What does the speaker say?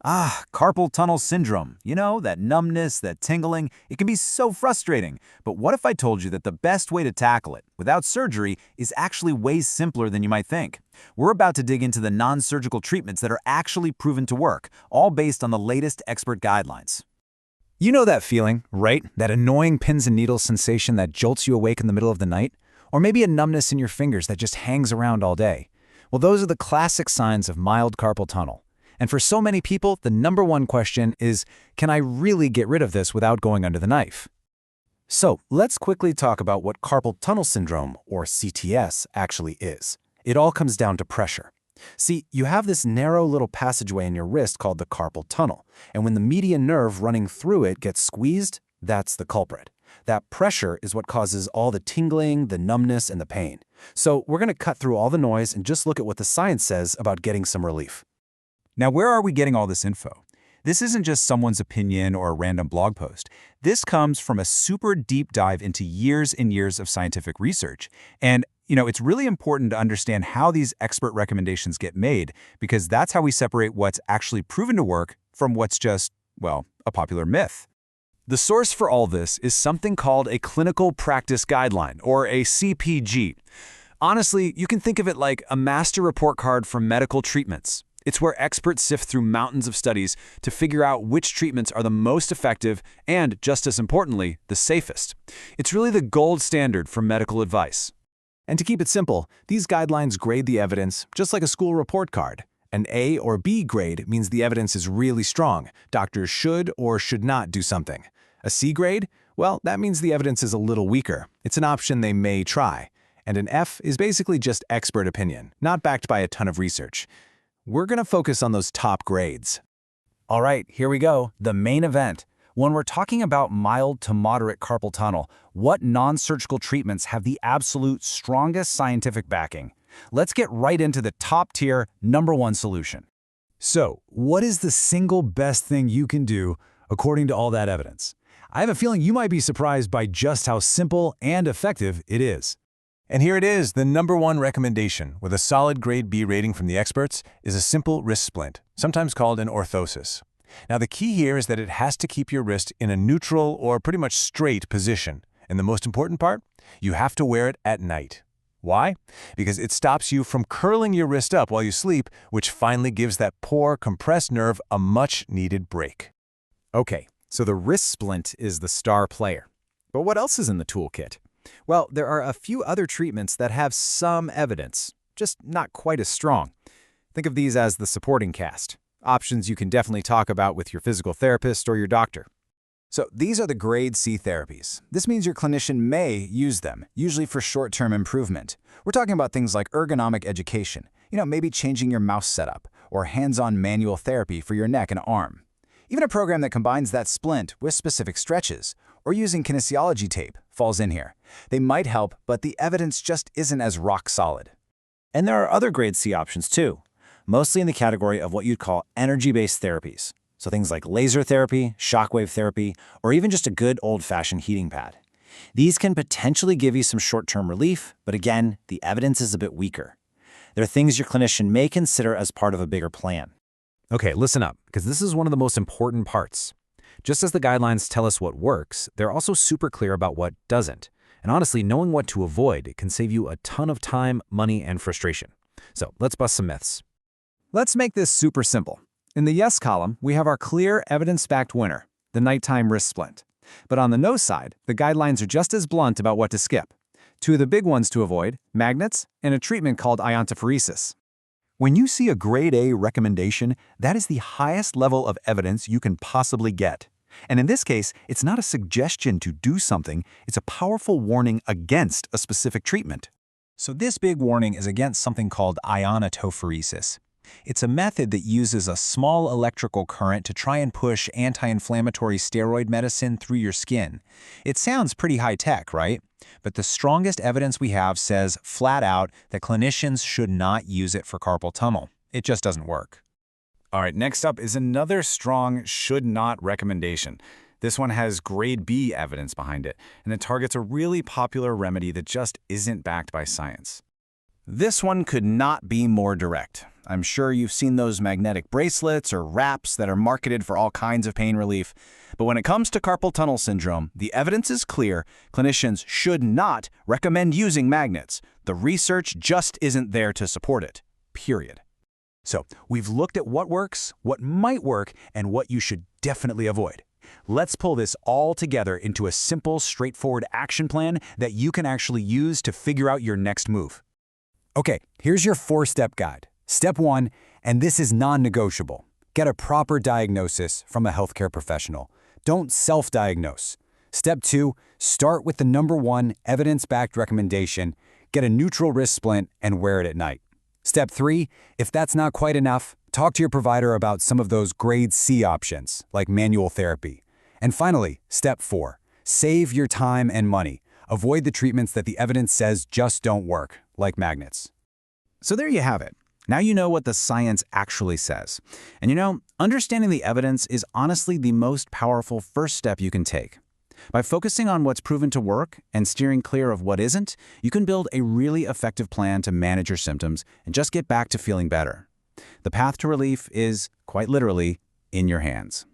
Carpal tunnel syndrome. You know, that numbness, that tingling, it can be so frustrating. But what if I told you that the best way to tackle it, without surgery, is actually way simpler than you might think? We're about to dig into the non-surgical treatments that are actually proven to work, all based on the latest expert guidelines. You know that feeling, right? That annoying pins and needles sensation that jolts you awake in the middle of the night? Or maybe a numbness in your fingers that just hangs around all day? Well, those are the classic signs of mild carpal tunnel. And for so many people, the number one question is, can I really get rid of this without going under the knife? So let's quickly talk about what carpal tunnel syndrome, or CTS, actually is. It all comes down to pressure. See, you have this narrow little passageway in your wrist called the carpal tunnel, and when the median nerve running through it gets squeezed, that's the culprit. That pressure is what causes all the tingling, the numbness, and the pain. So we're going to cut through all the noise and just look at what the science says about getting some relief. Now, where are we getting all this info? This isn't just someone's opinion or a random blog post. This comes from a super deep dive into years and years of scientific research. And, it's really important to understand how these expert recommendations get made, because that's how we separate what's actually proven to work from what's just, a popular myth. The source for all this is something called a Clinical Practice Guideline, or a CPG. Honestly, you can think of it like a master report card for medical treatments. It's where experts sift through mountains of studies to figure out which treatments are the most effective and, just as importantly, the safest. It's really the gold standard for medical advice. And to keep it simple, these guidelines grade the evidence just like a school report card. An A or B grade means the evidence is really strong. Doctors should or should not do something. A C grade? Well, that means the evidence is a little weaker. It's an option they may try. And an F is basically just expert opinion, not backed by a ton of research. We're going to focus on those top grades. All right, here we go, the main event. When we're talking about mild to moderate carpal tunnel, what non-surgical treatments have the absolute strongest scientific backing? Let's get right into the top-tier, #1 solution. So, what is the single best thing you can do according to all that evidence? I have a feeling you might be surprised by just how simple and effective it is. And here it is, the #1 recommendation, with a solid grade B rating from the experts, is a simple wrist splint, sometimes called an orthosis. Now the key here is that it has to keep your wrist in a neutral or pretty much straight position. And the most important part? You have to wear it at night. Why? Because it stops you from curling your wrist up while you sleep, which finally gives that poor, compressed nerve a much-needed break. Okay, so the wrist splint is the star player. But what else is in the toolkit? Well, there are a few other treatments that have some evidence, just not quite as strong. Think of these as the supporting cast, options you can definitely talk about with your physical therapist or your doctor. So these are the grade C therapies. This means your clinician may use them, usually for short-term improvement. We're talking about things like ergonomic education, maybe changing your mouse setup, or hands-on manual therapy for your neck and arm. Even a program that combines that splint with specific stretches, or using kinesiology tape, falls in here. They might help, but the evidence just isn't as rock solid. And there are other grade C options too, mostly in the category of what you'd call energy-based therapies. So things like laser therapy, shockwave therapy, or even just a good old-fashioned heating pad. These can potentially give you some short-term relief, but again, the evidence is a bit weaker. They're things your clinician may consider as part of a bigger plan. Okay, listen up, because this is one of the most important parts. Just as the guidelines tell us what works, they're also super clear about what doesn't. And honestly, knowing what to avoid can save you a ton of time, money, and frustration. So let's bust some myths. Let's make this super simple. In the yes column, we have our clear, evidence-backed winner, the nighttime wrist splint. But on the no side, the guidelines are just as blunt about what to skip. Two of the big ones to avoid, magnets, and a treatment called iontophoresis. When you see a grade A recommendation, that is the highest level of evidence you can possibly get. And in this case, it's not a suggestion to do something, it's a powerful warning against a specific treatment. So this big warning is against something called iontophoresis. It's a method that uses a small electrical current to try and push anti-inflammatory steroid medicine through your skin. It sounds pretty high-tech, right? But the strongest evidence we have says flat out that clinicians should not use it for carpal tunnel. It just doesn't work. All right, next up is another strong should not recommendation. This one has grade B evidence behind it, and it targets a really popular remedy that just isn't backed by science. This one could not be more direct. I'm sure you've seen those magnetic bracelets or wraps that are marketed for all kinds of pain relief. But when it comes to carpal tunnel syndrome, the evidence is clear. Clinicians should not recommend using magnets. The research just isn't there to support it. Period. So, we've looked at what works, what might work, and what you should definitely avoid. Let's pull this all together into a simple, straightforward action plan that you can actually use to figure out your next move. Okay, here's your 4-step guide. Step 1, and this is non-negotiable. Get a proper diagnosis from a healthcare professional. Don't self-diagnose. Step 2, start with the number 1 evidence-backed recommendation. Get a neutral wrist splint and wear it at night. Step 3, if that's not quite enough, talk to your provider about some of those grade C options, like manual therapy. And finally, step 4, save your time and money. Avoid the treatments that the evidence says just don't work, like magnets. So there you have it. Now you know what the science actually says. And understanding the evidence is honestly the most powerful first step you can take. By focusing on what's proven to work and steering clear of what isn't, you can build a really effective plan to manage your symptoms and just get back to feeling better. The path to relief is, quite literally, in your hands.